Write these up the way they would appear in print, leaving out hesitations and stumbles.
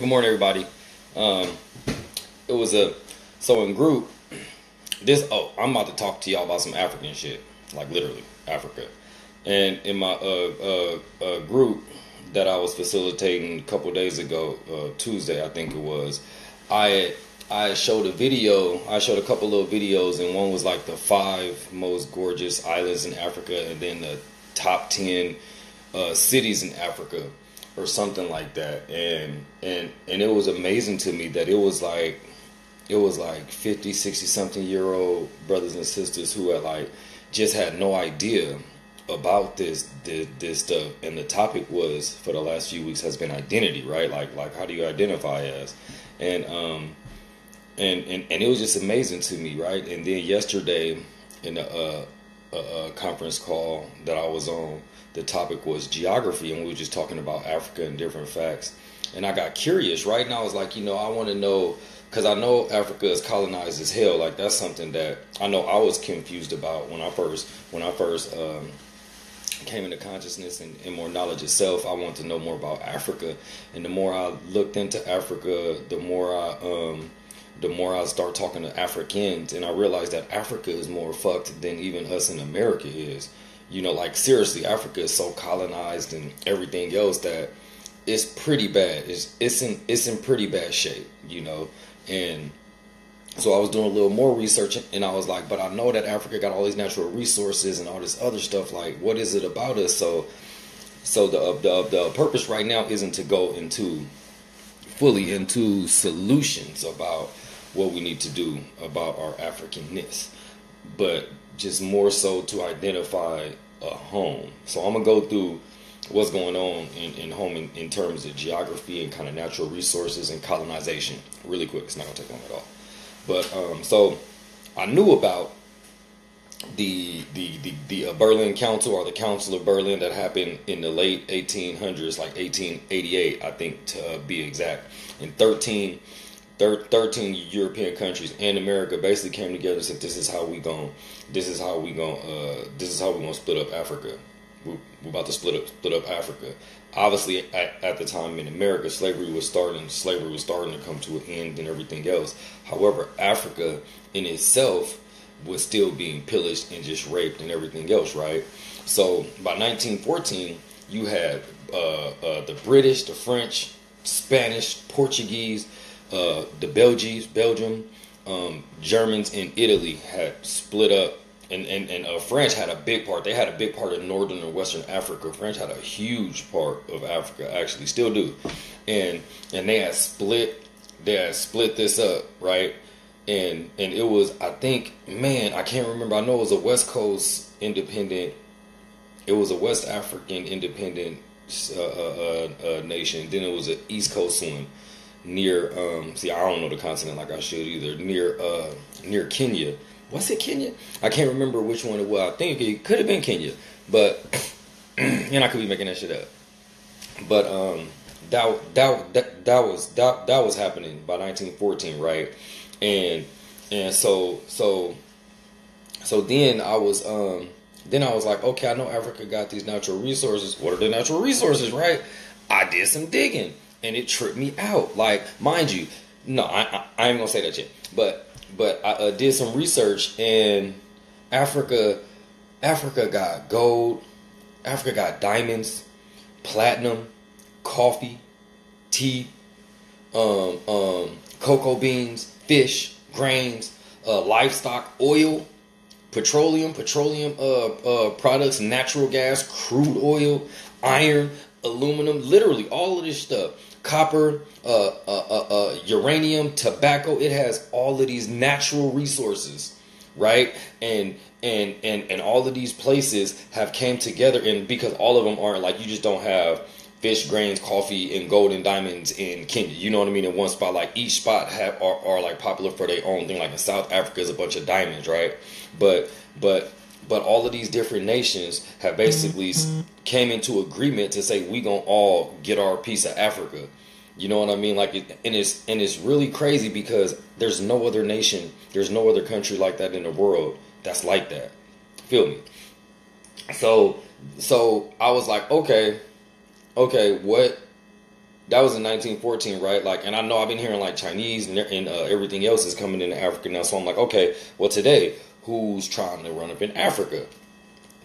Good morning, everybody. Um, it was a so in group. I'm about to talk to y'all about some African shit, like literally Africa. And in my group that I was facilitating a couple days ago, Tuesday I think it was, I I showed a video. I showed a couple little videos, and one was like the 5 most gorgeous islands in Africa, and then the top 10 cities in Africa, or something like that. And it was amazing to me that it was like 50, 60 something year old brothers and sisters who had like just had no idea about this stuff. And the topic was, for the last few weeks, has been identity, right? Like how do you identify as? And and it was just amazing to me, right? And then yesterday in a conference call that I was on, the topic was geography, and we were just talking about Africa and different facts. And I got curious, right? And I was like, I want to know, because I know Africa is colonized as hell. Like, that's something that I know I was confused about when I first came into consciousness and more knowledge itself. I wanted to know more about Africa, and the more I looked into Africa, the more I start talking to Africans, and I realized that Africa is more fucked than even us in America is. Like, seriously, Africa is so colonized and everything else that it's pretty bad. It's in pretty bad shape, And so I was doing a little more research, and I was like, but I know that Africa got all these natural resources and all this other stuff. Like, what is it about us? So the purpose right now isn't to go fully into solutions about what we need to do about our Africanness, but just more so to identify a home. So I'm gonna go through what's going on in home in terms of geography and kind of natural resources and colonization really quick. It's not gonna take long at all. But so I knew about the Berlin Council, or the Council of Berlin, that happened in the late 1800s, like 1888, I think, to be exact. And 13 European countries and America basically came together and said, this is how we going to split up Africa. We're about to split up Africa. Obviously, at the time in America, slavery was starting to come to an end and everything else. However, Africa in itself was still being pillaged and just raped and everything else, right? So by 1914, you had the British, the French, Spanish, Portuguese, the Belgium, Germans, and Italy had split up. And French had a big part. They had a big part of northern and western Africa. French had a huge part of Africa, actually, still do. And they had split this up, right? And it was, I think, man, I can't remember. I know it was a West Coast independent. It was a West African independent nation. Then it was an East Coast one near. I don't know the continent like I should either. Near Kenya. Was it Kenya? I can't remember which one it was. I think it could have been Kenya, but and I could be making that shit up. But that was happening by 1914, right? And so then I was like, okay, I know Africa got these natural resources. What are the natural resources, right? I did some digging, and it tripped me out. Like, mind you, no, I ain't gonna say that yet, but I did some research, and Africa got gold, Africa got diamonds, platinum, coffee, tea, cocoa beans, fish, grains, livestock, oil, petroleum products, natural gas, crude oil, iron, aluminum, literally all of this stuff. Copper, uranium, tobacco. It has all of these natural resources, right? And all of these places have came together, and because all of them aren't like, you just don't have fish, grains, coffee, and gold and diamonds in Kenya. You know what I mean? In one spot, like each spot are like popular for their own thing. Like in South Africa is a bunch of diamonds, right? But all of these different nations have basically came into agreement to say, we gonna all get our piece of Africa. You know what I mean? Like, and it's really crazy because there's no other nation, there's no other country like that in the world that's like that. Feel me? So I was like, okay, what That was in 1914, right? Like, and I know I've been hearing like Chinese and everything else is coming into Africa now. So I'm like, okay, well today, who's trying to run up in Africa?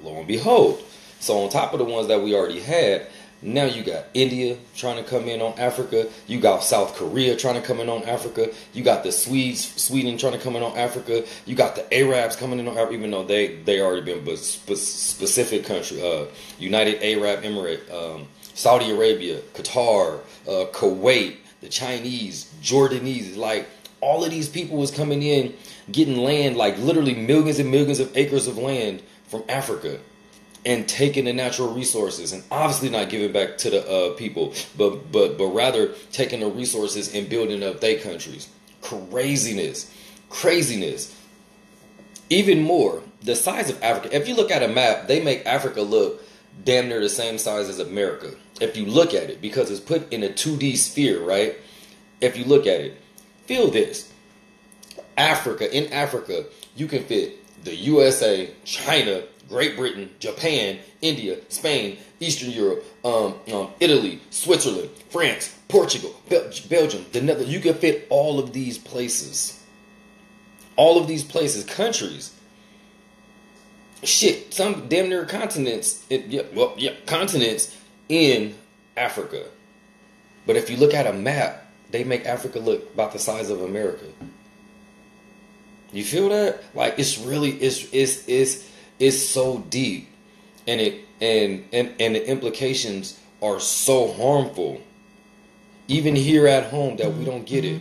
Lo and behold. So on top of the ones that we already had, now you got India trying to come in on Africa. You got South Korea trying to come in on Africa. You got the Sweden trying to come in on Africa. You got the Arabs coming in on Africa, even though they already been specific country. United Arab Emirate, Saudi Arabia, Qatar, Kuwait, the Chinese, Jordanese. Like, all of these people was coming in, getting land, like literally millions and millions of acres of land from Africa, and taking the natural resources, and obviously not giving back to the people, but rather taking the resources and building up their countries. Craziness. Even more, the size of Africa. If you look at a map, they make Africa look damn near the same size as America. If you look at it, because it's put in a 2D sphere, right? If you look at it, feel this. In Africa, you can fit the USA, China, Great Britain, Japan, India, Spain, Eastern Europe, Italy, Switzerland, France, Portugal, Belgium, the Netherlands. You can fit all of these places. Countries. Shit, some damn near continents. Continents in Africa. But if you look at a map, they make Africa look about the size of America. You feel that? Like, it's really, it's so deep, and the implications are so harmful, even here at home, that we don't get it.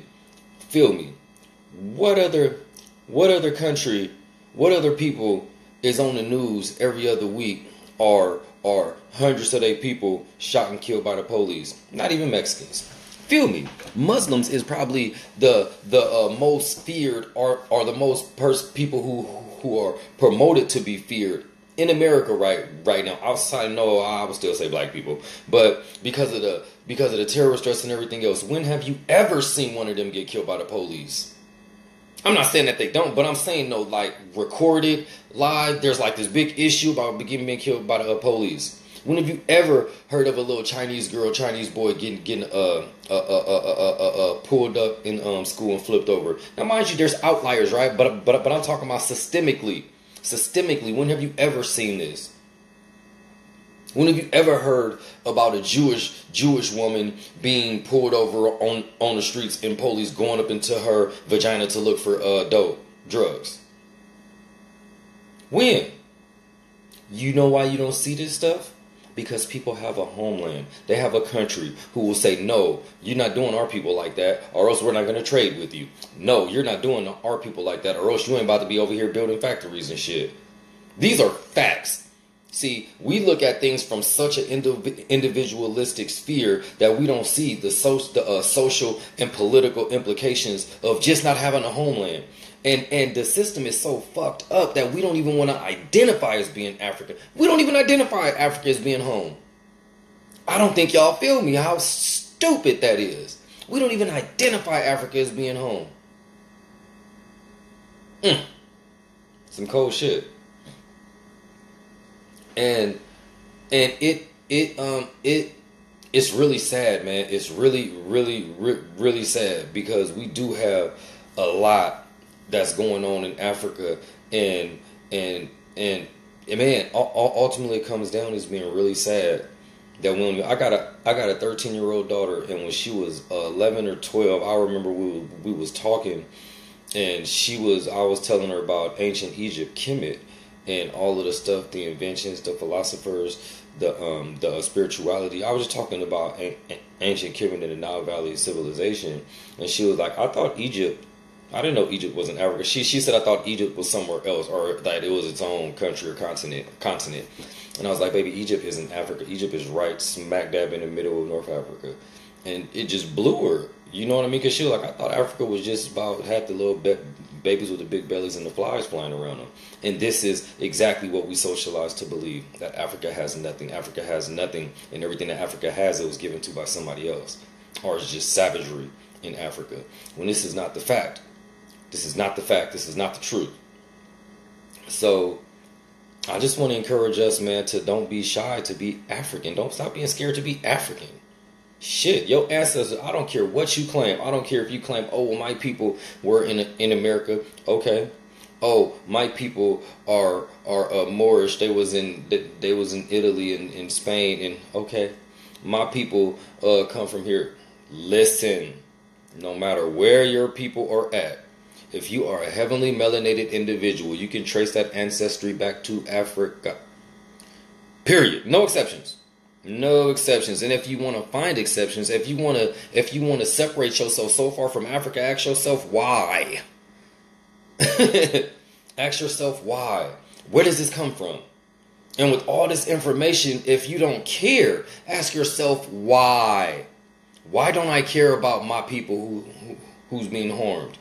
Feel me? What other country, what other people is on the news every other week are hundreds of their people shot and killed by the police? Not even Mexicans. Feel me? Muslims is probably the most feared, or the most people who are promoted to be feared in America right now. Outside, no, I would still say black people, but because of the terrorist threats and everything else, when have you ever seen one of them get killed by the police? I'm not saying that they don't, but I'm saying, no, like, recorded live. There's like this big issue about being killed by the police. When have you ever heard of a little Chinese girl, Chinese boy getting pulled up in school and flipped over? Now, mind you, there's outliers, right? But I'm talking about systemically. Systemically, when have you ever seen this? When have you ever heard about a Jewish woman being pulled over on the streets and police going up into her vagina to look for drugs? When? You know why you don't see this stuff? Because people have a homeland. They have a country who will say, no, you're not doing our people like that, or else we're not going to trade with you. No, you're not doing our people like that, or else you ain't about to be over here building factories and shit. These are facts. See, we look at things from such an individualistic sphere that we don't see the social and political implications of just not having a homeland. And the system is so fucked up that we don't even want to identify as being African. We don't even identify Africa as being home. I don't think y'all feel me how stupid that is. We don't even identify Africa as being home. Some cold shit. And it's really sad, man. It's really sad, because we do have a lot that's going on in Africa, and man, ultimately it comes down as being really sad that when I got a 13-year-old daughter, and when she was 11 or 12, I remember we was talking, and I was telling her about ancient Egypt, Kemet, and all of the stuff, the inventions, the philosophers, the spirituality. I was just talking about ancient Kemet and the Nile Valley civilization, and she was like, I didn't know Egypt was in Africa. She said, I thought Egypt was somewhere else, or that it was its own country or continent. And I was like, baby, Egypt isn't Africa. Egypt is right smack dab in the middle of North Africa. And it just blew her. You know what I mean? Because she was like, I thought Africa was just about had the little babies with the big bellies and the flies flying around them. And this is exactly what we socialize to believe, that Africa has nothing. Africa has nothing, and everything that Africa has, it was given to by somebody else. Or it's just savagery in Africa. When this is not the fact. This is not the fact. This is not the truth. So I just want to encourage us, man, to don't be shy to be African. Don't stop being scared to be African. Shit, your ancestors, I don't care what you claim. I don't care if you claim, oh, well, my people were in America. Okay. Oh, my people are Moorish. They was in Italy and in Spain, and okay. My people come from here. Listen, no matter where your people are at, if you are a heavenly melanated individual, you can trace that ancestry back to Africa. Period. No exceptions. No exceptions. And if you want to find exceptions, if you want to separate yourself so far from Africa, ask yourself why. Ask yourself why. Where does this come from? And with all this information, if you don't care, ask yourself why. Why don't I care about my people who's being harmed?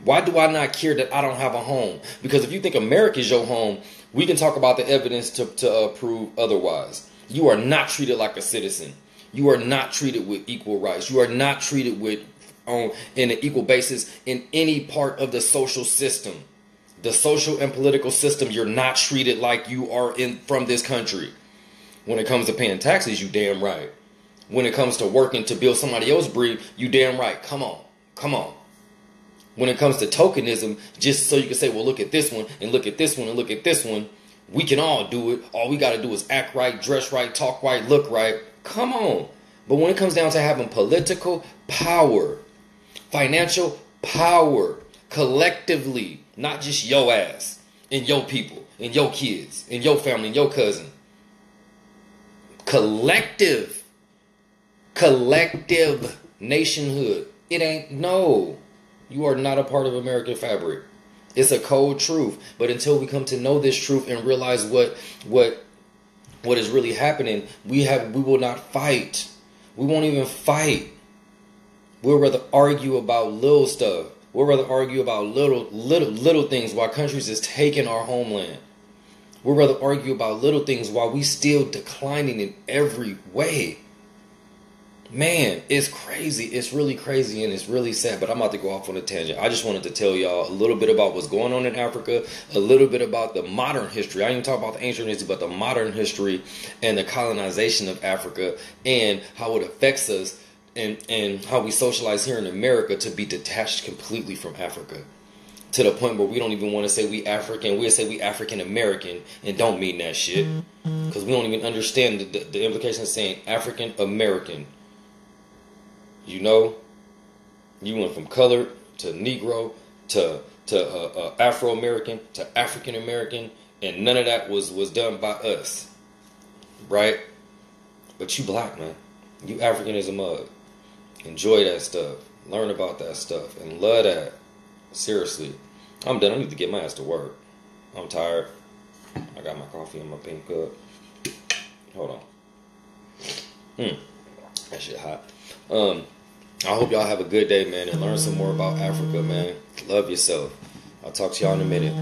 Why do I not care that I don't have a home? Because if you think America is your home, we can talk about the evidence to prove otherwise. You are not treated like a citizen. You are not treated with equal rights. You are not treated with in an equal basis in any part of the social system. The social and political system, you're not treated like you are from this country. When it comes to paying taxes, you damn right. When it comes to working to build somebody else's breed, you damn right. Come on. Come on. When it comes to tokenism, just so you can say, well, look at this one and look at this one and look at this one. We can all do it. All we got to do is act right, dress right, talk right, look right. Come on. But when it comes down to having political power, financial power, collectively, not just your ass and your people and your kids and your family and your cousin. Collective nationhood. It ain't, no. You are not a part of American fabric. It's a cold truth. But until we come to know this truth and realize what is really happening, we will not fight. We won't even fight. We'll rather argue about little stuff. We'll rather argue about little things while countries is taking our homeland. We'll rather argue about little things while we still declining in every way. Man, it's crazy. It's really crazy and it's really sad. But I'm about to go off on a tangent. I just wanted to tell y'all a little bit about what's going on in Africa, a little bit about the modern history. I didn't even talk about the ancient history, but the modern history and the colonization of Africa and how it affects us and how we socialize here in America to be detached completely from Africa. To the point where we don't even want to say we African. We'll say we African American and don't mean that shit. Because we don't even understand the implication of saying African American. You know, you went from colored to Negro to Afro-American to African-American, and none of that was done by us, right? But you black, man. You African as a mug. Enjoy that stuff. Learn about that stuff and love that. Seriously. I'm done. I need to get my ass to work. I'm tired. I got my coffee in my pink cup. Hold on. That shit hot. I hope y'all have a good day, man, and learn some more about Africa, man. Love yourself. I'll talk to y'all in a minute.